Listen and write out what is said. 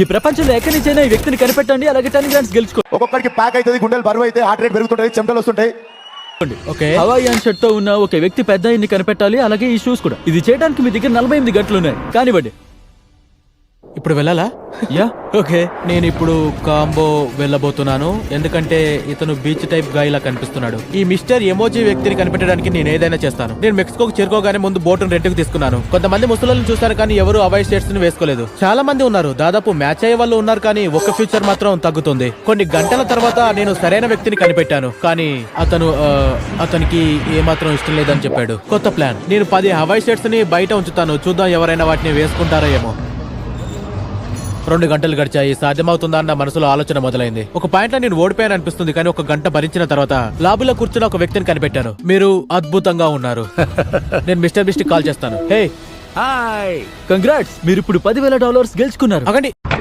ఈ ప్రపంచంలో ఎక్కడి నుంచైనా ఈ వ్యక్తిని కనిపెట్టండి, అలాగే 10 గ్రాండ్స్ గెలుచుకోండి. ఒక్కొక్కరికి ప్యాక్ అవుతుంది, గుండెలు బరువు అయితే, హార్ట్ రేట్ పెరుగుతుంటది, చెమటలు వస్తుంటాయి. ఓకే, హవాయియన్ షర్ట్ తో ఉన్న ఒక వ్యక్తి పెద్ద ఆయన్ని కనిపెట్టాలి, అలాగే ఈ షూస్ కూడా. ఇది చేయడానికి మీ దగ్గర 48 గంటలు ఉన్నాయి. కానివ్వండి. ఇప్పుడు వెళ్ళాలా? యా ఓకే, నేను ఇప్పుడు కాంబో వెళ్ళబోతున్నాను, ఎందుకంటే ఇతను బీచ్ టైప్ గా ఇలా కనిపిస్తున్నాడు. ఈ మిస్టర్ ఎమోజీ వ్యక్తిని కనిపెట్టడానికి నేను ఏదైనా చేస్తాను. నేను మెక్సికోకి చేరుకోగానే ముందు బోటును రెంట్కి తీసుకున్నాను. కొంతమంది ముసలిని చూస్తాను, కానీ ఎవరు అవాయిడ్ షర్ట్స్ ని వేసుకోలేదు. చాలా మంది ఉన్నారు, దాదాపు మ్యాచ్ అయ్యే వాళ్ళు ఉన్నారు, కానీ ఒక్క ఫ్యూచర్ మాత్రం తగ్గుతుంది. కొన్ని గంటల తర్వాత నేను సరైన వ్యక్తిని కనిపెట్టాను, కానీ అతనికి ఏమాత్రం ఇష్టం లేదని చెప్పాడు. కొత్త ప్లాన్, నేను 10 హవాయి షర్ట్స్ ని బయట ఉంచుతాను, చూద్దాం ఎవరైనా వాటిని వేసుకుంటారో ఏమో. 2 గంటలు గడిచాయి. సాధ్యమవుతుందా అన్న మనసులో ఆలోచన మొదలైంది. ఒక పాయింట్ లో నేను ఓడిపోయాను అనిపిస్తుంది, కానీ ఒక గంట భరించిన తర్వాత లాబీలో కూర్చున్న ఒక వ్యక్తిని కనిపెట్టాను. మీరు అద్భుతంగా ఉన్నారు. నేను మిస్టర్ బిస్ట్ కాల్ చేస్తాను. హే హాయ్, కంగ్రాట్స్, మీరు ఇప్పుడు $10,000 గెలుచుకున్నారు. అగండి.